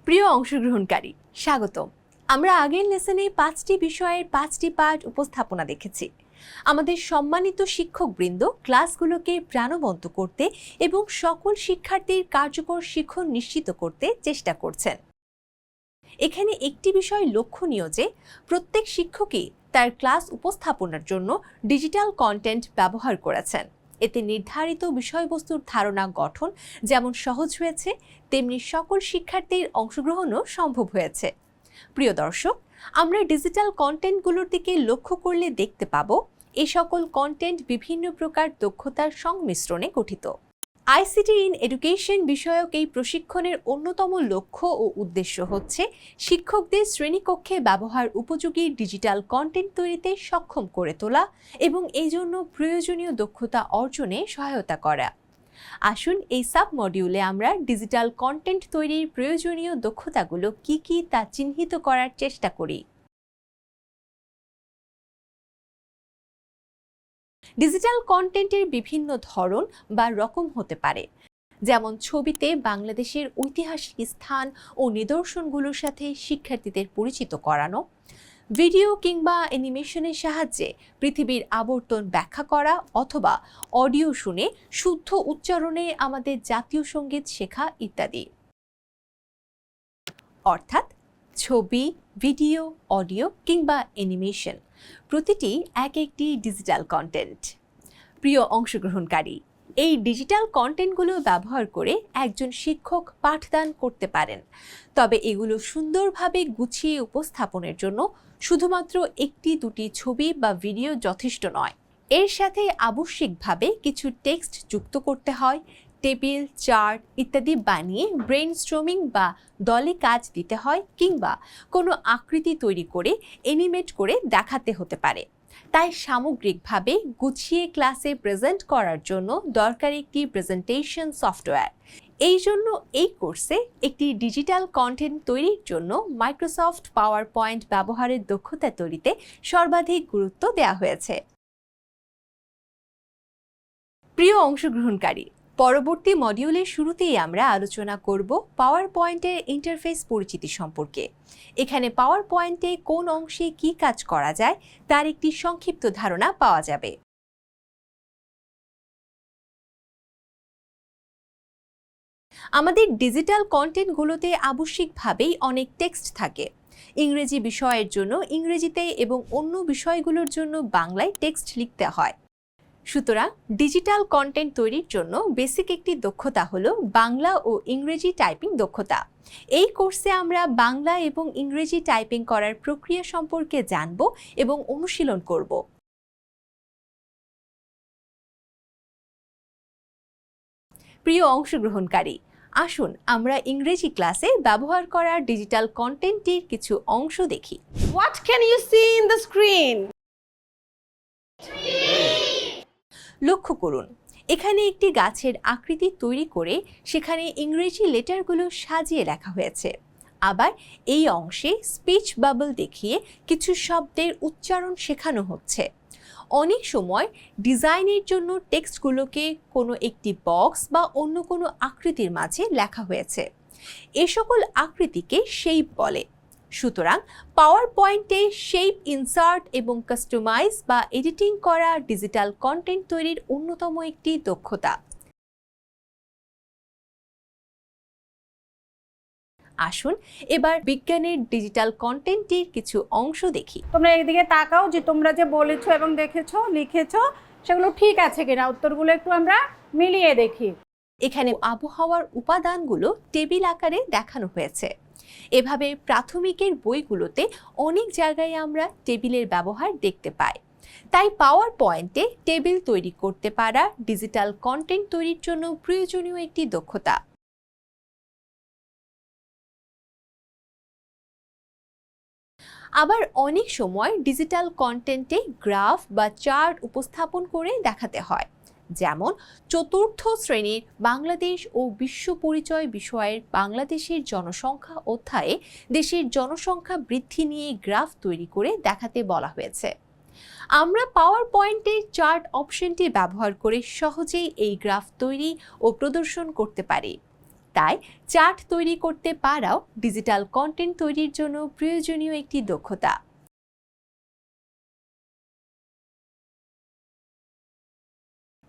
প্রিয় অংশগ্রহণকারী, স্বাগতম। আমরা আগের লেসনে 5টি বিষয়ের 5টি পাঠ উপস্থাপনা দেখেছি। আমাদের সম্মানিত শিক্ষকবৃন্দ ক্লাসগুলোকে প্রাণবন্ত করতে এবং সকল শিক্ষার্থীর কার্যকর শিক্ষণ নিশ্চিত করতে চেষ্টা করছেন। এখানে একটি বিষয় লক্ষণীয় যে প্রত্যেক শিক্ষকই তার ক্লাস উপস্থাপনার জন্য ডিজিটাল কন্টেন্ট ব্যবহার করেছেন। এতে নির্ধারিত বিষয়বস্তুর ধারণা গঠন যেমন সহজ হয়েছে, তেমনি সকল শিক্ষার্থীর অংশগ্রহণও সম্ভব হয়েছে। প্রিয় দর্শক, আমরা ডিজিটাল কন্টেন্টগুলোর দিকে লক্ষ্য করলে দেখতে পাব এই সকল কন্টেন্ট বিভিন্ন প্রকার দক্ষতার সংমিশ্রণে গঠিত। আইসিটি ইন এডুকেশন বিষয়ক এই প্রশিক্ষণের অন্যতম লক্ষ্য ও উদ্দেশ্য হচ্ছে শিক্ষকদের শ্রেণীকক্ষে ব্যবহার উপযোগী ডিজিটাল কন্টেন্ট তৈরিতে সক্ষম করে তোলা এবং এই জন্য প্রয়োজনীয় দক্ষতা অর্জনে সহায়তা করা। আসুন এই সাব মডিউলে আমরা ডিজিটাল কন্টেন্ট তৈরির প্রয়োজনীয় দক্ষতাগুলো কি তা চিহ্নিত করার চেষ্টা করি। ডিজিটাল কন্টেন্টের বিভিন্ন ধরন বা রকম হতে পারে, যেমন ছবিতে বাংলাদেশের ঐতিহাসিক স্থান ও নিদর্শনগুলোর সাথে শিক্ষার্থীদের পরিচিত করানো, ভিডিও কিংবা অ্যানিমেশনের সাহায্যে পৃথিবীর আবর্তন ব্যাখ্যা করা, অথবা অডিও শুনে শুদ্ধ উচ্চারণে আমাদের জাতীয় সঙ্গীত শেখা ইত্যাদি। অর্থাৎ ছবি, ভিডিও, অডিও কিংবা অ্যানিমেশন প্রতিটি এক একটি ডিজিটাল কন্টেন্ট। প্রিয় অংশগ্রহণকারী, এই ডিজিটাল কন্টেন্টগুলো ব্যবহার করে একজন শিক্ষক পাঠদান করতে পারেন, তবে এগুলো সুন্দরভাবে গুছিয়ে উপস্থাপনের জন্য শুধুমাত্র একটি দুটি ছবি বা ভিডিও যথেষ্ট নয়। এর সাথে আবশ্যিকভাবে কিছু টেক্সট যুক্ত করতে হয়, টেবিল, চার্ট ইত্যাদি বানিয়ে ব্রেইনস্টর্মিং বা দলে কাজ দিতে হয়, কিংবা কোনো আকৃতি তৈরি করে অ্যানিমেট করে দেখাতে হতে পারে। তাই সামগ্রিকভাবে গুছিয়ে ক্লাসে প্রেজেন্ট করার জন্য দরকার একটি প্রেজেন্টেশন সফটওয়্যার। এই জন্য এই কোর্সে একটি ডিজিটাল কন্টেন্ট তৈরির জন্য মাইক্রোসফট পাওয়ার পয়েন্ট ব্যবহারের দক্ষতা তৈরিতে সর্বাধিক গুরুত্ব দেওয়া হয়েছে। প্রিয় অংশগ্রহণকারী, পরবর্তী মডিউলের শুরুতেই আমরা আলোচনা করব পাওয়ার পয়েন্টের ইন্টারফেস পরিচিতি সম্পর্কে। এখানে পাওয়ার পয়েন্টে কোন অংশে কি কাজ করা যায় তার একটি সংক্ষিপ্ত ধারণা পাওয়া যাবে। আমাদের ডিজিটাল কন্টেন্টগুলোতে আবশ্যিকভাবেই অনেক টেক্সট থাকে। ইংরেজি বিষয়ের জন্য ইংরেজিতে এবং অন্য বিষয়গুলোর জন্য বাংলায় টেক্সট লিখতে হয়। সুতরাং ডিজিটাল কন্টেন্ট তৈরির জন্য বেসিক একটি দক্ষতা হলো বাংলা ও ইংরেজি টাইপিং দক্ষতা। এই কোর্সে আমরা বাংলা এবং ইংরেজি টাইপিং করার প্রক্রিয়া সম্পর্কে জানব এবং অনুশীলন করব। প্রিয় অংশগ্রহণকারী, আসুন আমরা ইংরেজি ক্লাসে ব্যবহার করা ডিজিটাল কন্টেন্টের কিছু অংশ দেখি। What can you see in the screen? লক্ষ্য করুন, এখানে একটি গাছের আকৃতি তৈরি করে সেখানে ইংরেজি লেটারগুলো সাজিয়ে লেখা হয়েছে। আবার এই অংশে স্পিচ বাবল দেখিয়ে কিছু শব্দের উচ্চারণ শেখানো হচ্ছে। অনেক সময় ডিজাইনের জন্য টেক্সটগুলোকে কোনো একটি বক্স বা অন্য কোনো আকৃতির মাঝে লেখা হয়েছে। এ সকল আকৃতিকে শেপ বলে। সুতরাং পাওয়ার পয়েন্টে শেপ ইনসার্ট এবং কাস্টমাইজ বা এডিটিং করা ডিজিটাল কন্টেন্ট তৈরির অন্যতম একটি দক্ষতা। আসুন এবার বিজ্ঞানের ডিজিটাল কন্টেন্টের কিছু অংশ দেখি। তোমরা এদিকে তাকাও যে তোমরা যে বলেছো এবং দেখেছো লিখেছো সেগুলো ঠিক আছে কিনা, উত্তরগুলো একটু আমরা মিলিয়ে দেখি। এখানে আবহাওয়ার উপাদানগুলো টেবিল আকারে দেখানো হয়েছে। এভাবে প্রাথমিকের বইগুলোতে অনেক জায়গায় আমরা টেবিলের ব্যবহার দেখতে পাই। তাই পাওয়ার পয়েন্টে টেবিল তৈরি করতে পারা ডিজিটাল কন্টেন্ট তৈরির জন্য প্রয়োজনীয় একটি দক্ষতা। আবার অনেক সময় ডিজিটাল কন্টেন্টে গ্রাফ বা চার্ট উপস্থাপন করে দেখাতে হয়, যেমন চতুর্থ শ্রেণীর বাংলাদেশ ও বিশ্ব পরিচয় বিষয়ের বাংলাদেশের জনসংখ্যা অধ্যায়ে দেশের জনসংখ্যা বৃদ্ধি নিয়ে গ্রাফ তৈরি করে দেখাতে বলা হয়েছে। আমরা পাওয়ার পয়েন্টের চার্ট অপশনটি ব্যবহার করে সহজেই এই গ্রাফ তৈরি ও প্রদর্শন করতে পারি। তাই চার্ট তৈরি করতে পারাও ডিজিটাল কন্টেন্ট তৈরির জন্য প্রয়োজনীয় একটি দক্ষতা।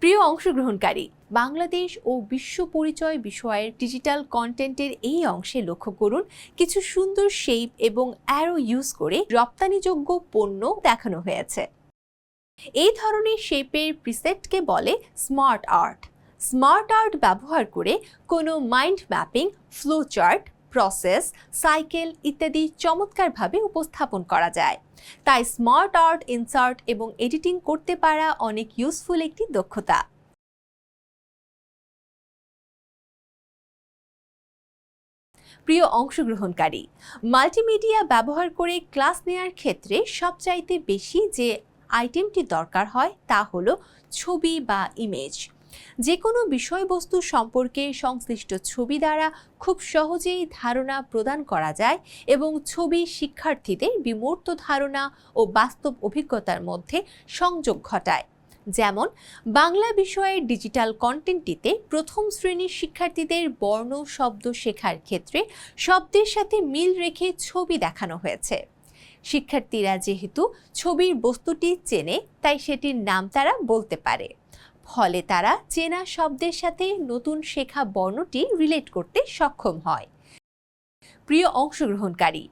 প্রিয় অংশগ্রহণকারী, বাংলাদেশ ও বিশ্ব পরিচয় বিষয়ের ডিজিটাল কন্টেন্টের এই অংশে লক্ষ্য করুন কিছু সুন্দর শেপ এবং অ্যারো ইউজ করে রপ্তানিযোগ্য পণ্য দেখানো হয়েছে। এই ধরনের শেপের প্রিসেটকে বলে স্মার্ট আর্ট। স্মার্ট আর্ট ব্যবহার করে কোনো mind mapping, flow chart, process, cycle ইত্যাদি চমৎকারভাবে উপস্থাপন করা যায়। তাই স্মার্ট আর্ট ইনসার্ট এবং এডিটিং করতে পারা অনেক ইউজফুল একটি দক্ষতা। প্রিয় অংশগ্রহণকারী, মাল্টিমিডিয়া ব্যবহার করে ক্লাস নেওয়ার ক্ষেত্রে সবচাইতে বেশি যে আইটেমটি দরকার হয় তা হলো ছবি বা ইমেজ। যে কোনো বিষয়বস্তু সম্পর্কে সংশ্লিষ্ট ছবি দ্বারা খুব সহজেই ধারণা প্রদান করা যায় এবং ছবি শিক্ষার্থীদের বিমূর্ত ধারণা ও বাস্তব অভিজ্ঞতার মধ্যে সংযোগ ঘটায়। যেমন বাংলা বিষয়ের ডিজিটাল কন্টেন্টটিতে প্রথম শ্রেণীর শিক্ষার্থীদের বর্ণ শব্দ শেখার ক্ষেত্রে শব্দের সাথে মিল রেখে ছবি দেখানো হয়েছে। শিক্ষার্থীরা যেহেতু ছবির বস্তুটি চেনে তাই সেটির নাম তারা বলতে পারে, ফলে তারা চেনা শব্দের সাথে নতুন শেখা বর্ণটি রিলেট করতে সক্ষম হয়। প্রিয় অংশগ্রহণকারী,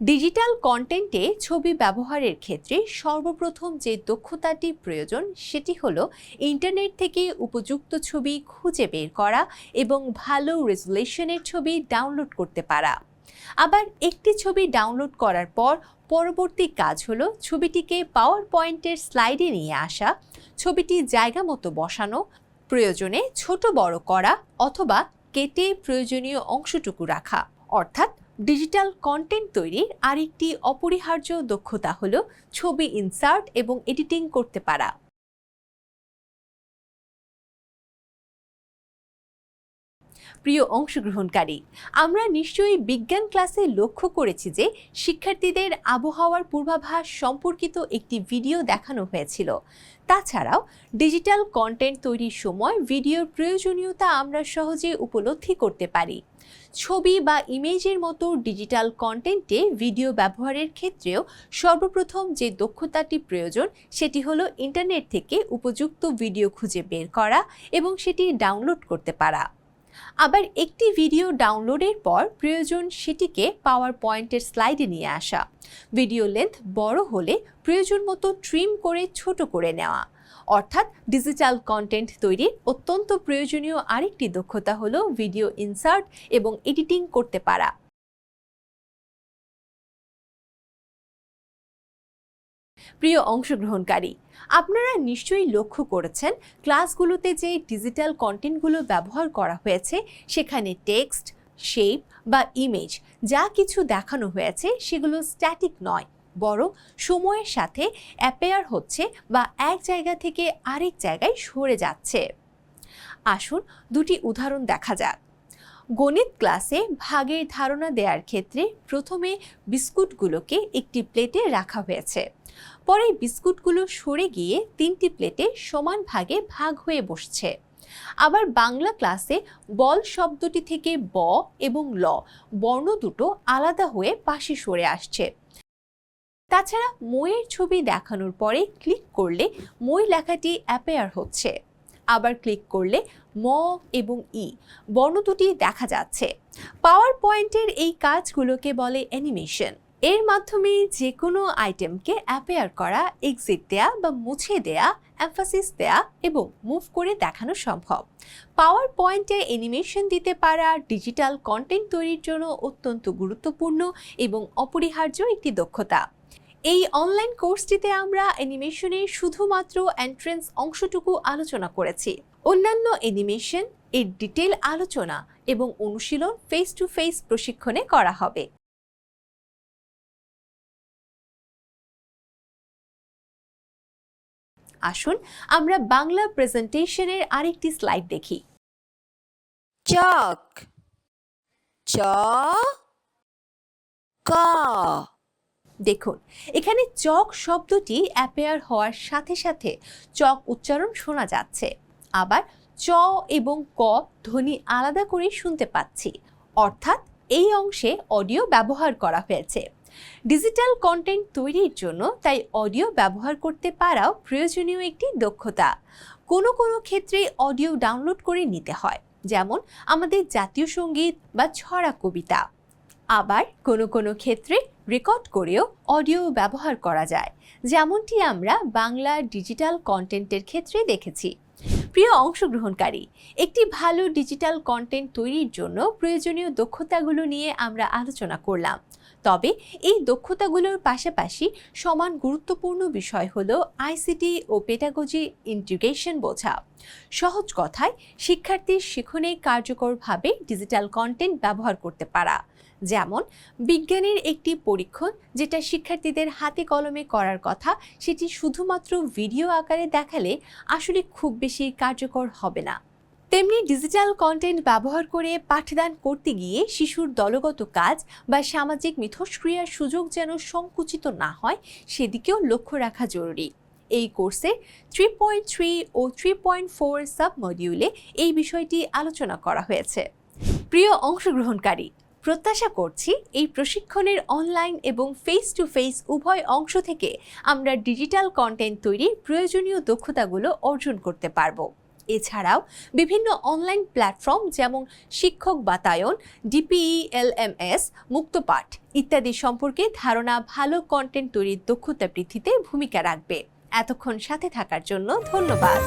ডিজিটাল কন্টেন্টে ছবি ব্যবহারের ক্ষেত্রে সর্বপ্রথম যে দক্ষতাটি প্রয়োজন সেটি হলো ইন্টারনেট থেকে উপযুক্ত ছবি খুঁজে বের করা এবং ভালো রেজুলেশনের ছবি ডাউনলোড করতে পারা। আবার একটি ছবি ডাউনলোড করার পর পরবর্তী কাজ হলো ছবিটিকে পাওয়ার পয়েন্টের স্লাইডে নিয়ে আসা, ছবিটি জায়গা মতো বসানো, প্রয়োজনে ছোট বড় করা অথবা কেটে প্রয়োজনীয় অংশটুকু রাখা। অর্থাৎ ডিজিটাল কন্টেন্ট তৈরির আরেকটি অপরিহার্য দক্ষতা হলো ছবি ইনসার্ট এবং এডিটিং করতে পারা। প্রিয় অংশগ্রহণকারী, আমরা নিশ্চয়ই বিজ্ঞান ক্লাসে লক্ষ্য করেছি যে শিক্ষার্থীদের আবহাওয়ার পূর্বাভাস সম্পর্কিত একটি ভিডিও দেখানো হয়েছিল। তাছাড়াও ডিজিটাল কন্টেন্ট তৈরির সময় ভিডিওর প্রয়োজনীয়তা আমরা সহজে উপলব্ধি করতে পারি। ছবি বা ইমেজের মতো ডিজিটাল কন্টেন্টে ভিডিও ব্যবহারের ক্ষেত্রেও সর্বপ্রথম যে দক্ষতাটি প্রয়োজন সেটি হলো ইন্টারনেট থেকে উপযুক্ত ভিডিও খুঁজে বের করা এবং সেটি ডাউনলোড করতে পারা। আবার একটি ভিডিও ডাউনলোডের পর প্রয়োজন সেটিকে পাওয়ার পয়েন্টের স্লাইডে নিয়ে আসা, ভিডিও লেন্থ বড় হলে প্রয়োজন মতো ট্রিম করে ছোট করে নেওয়া। অর্থাৎ ডিজিটাল কন্টেন্ট তৈরির অত্যন্ত প্রয়োজনীয় আরেকটি দক্ষতা হলো ভিডিও ইনসার্ট এবং এডিটিং করতে পারা। প্রিয় অংশগ্রহণকারী, আপনারা নিশ্চয়ই লক্ষ্য করেছেন ক্লাসগুলোতে যে ডিজিটাল কন্টেন্টগুলো ব্যবহার করা হয়েছে সেখানে টেক্সট, শেপ বা ইমেজ যা কিছু দেখানো হয়েছে সেগুলো স্ট্যাটিক নয়, বরং সময়ের সাথে অ্যাপেয়ার হচ্ছে বা এক জায়গা থেকে আরেক জায়গায় সরে যাচ্ছে। আসুন দুটি উদাহরণ দেখা যাক। গণিত ক্লাসে ভাগের ধারণা দেওয়ার ক্ষেত্রে প্রথমে বিস্কুটগুলোকে একটি প্লেটে রাখা হয়েছে, পরে বিস্কুটগুলো সরে গিয়ে তিনটি প্লেটে সমান ভাগে ভাগ হয়ে বসছে। আবার বাংলা ক্লাসে বল শব্দটি থেকে ব এবং ল বর্ণ দুটো আলাদা হয়ে পাশে সরে আসছে। তাছাড়া মইয়ের ছবি দেখানোর পরে ক্লিক করলে মই লেখাটি অ্যাপেয়ার হচ্ছে, আবার ক্লিক করলে ম এবং ই বর্ণ দুটি দেখা যাচ্ছে। পাওয়ার পয়েন্টের এই কাজগুলোকে বলে অ্যানিমেশন। এর মাধ্যমে যে কোনো আইটেমকে অ্যাপেয়ার করা, এক্সিট দেয়া বা মুছে দেয়া, এমফাসিস দেয়া এবং মুভ করে দেখানো সম্ভব। পাওয়ার পয়েন্টে অ্যানিমেশন দিতে পারা ডিজিটাল কন্টেন্ট তৈরির জন্য অত্যন্ত গুরুত্বপূর্ণ এবং অপরিহার্য একটি দক্ষতা। এই অনলাইন কোর্সটিতে আমরা অ্যানিমেশনের শুধুমাত্র এন্ট্রেন্স অংশটুকু আলোচনা করেছি। অন্যান্য অ্যানিমেশন এর ডিটেল আলোচনা এবং অনুশীলন ফেস টু ফেস প্রশিক্ষণে করা হবে। আসুন আমরা বাংলা প্রেজেন্টেশনের আরেকটি স্লাইড দেখি। চক চ ক। দেখুন, এখানে চক শব্দটি অ্যাপেয়ার হওয়ার সাথে সাথে চক উচ্চারণ শোনা যাচ্ছে, আবার চ এবং ক ধ্বনি আলাদা করে শুনতে পাচ্ছি, অর্থাৎ এই অংশে অডিও ব্যবহার করা হয়েছে। ডিজিটাল কন্টেন্ট তৈরির জন্য তাই অডিও ব্যবহার করতে পারাও প্রয়োজনীয় একটি দক্ষতা। কোনো কোনো ক্ষেত্রে অডিও ডাউনলোড করে নিতে হয়, যেমন আমাদের জাতীয় সঙ্গীত বা ছড়া কবিতা। আবার কোনো কোনো ক্ষেত্রে রেকর্ড করেও অডিও ব্যবহার করা যায়, যেমনটি আমরা বাংলা ডিজিটাল কন্টেন্টের ক্ষেত্রে দেখেছি। প্রিয় অংশগ্রহণকারী, একটি ভালো ডিজিটাল কন্টেন্ট তৈরির জন্য প্রয়োজনীয় দক্ষতাগুলো নিয়ে আমরা আলোচনা করলাম। তবে এই দক্ষতাগুলোর পাশাপাশি সমান গুরুত্বপূর্ণ বিষয় হলো আইসিটি ও পেডাগজি ইন্টিগ্রেশন বোঝা। সহজ কথায় শিক্ষার্থীর শিখনে কার্যকরভাবে ডিজিটাল কন্টেন্ট ব্যবহার করতে পারা। যেমন বিজ্ঞানের একটি পরীক্ষণ যেটা শিক্ষার্থীদের হাতে কলমে করার কথা, সেটি শুধুমাত্র ভিডিও আকারে দেখালে আসলে খুব বেশি কার্যকর হবে না। তেমনি ডিজিটাল কন্টেন্ট ব্যবহার করে পাঠদান করতে গিয়ে শিশুর দলগত কাজ বা সামাজিক মিথস্ক্রিয়ার সুযোগ যেন সংকুচিত না হয়, সেদিকেও লক্ষ্য রাখা জরুরি। এই কোর্সে 3.3 ও 3.4 সাব মডিউলে এই বিষয়টি আলোচনা করা হয়েছে। প্রিয় অংশগ্রহণকারী, প্রত্যাশা করছি এই প্রশিক্ষণের অনলাইন এবং ফেস টু ফেস উভয় অংশ থেকে আমরা ডিজিটাল কন্টেন্ট তৈরির প্রয়োজনীয় দক্ষতাগুলো অর্জন করতে পারব। এছাড়াও বিভিন্ন অনলাইন প্ল্যাটফর্ম যেমন শিক্ষক বাতায়ন, ডিপিই, LMS, মুক্তপাঠ ইত্যাদি সম্পর্কে ধারণা ভালো কন্টেন্ট তৈরির দক্ষতা বৃদ্ধিতে ভূমিকা রাখবে। এতক্ষণ সাথে থাকার জন্য ধন্যবাদ।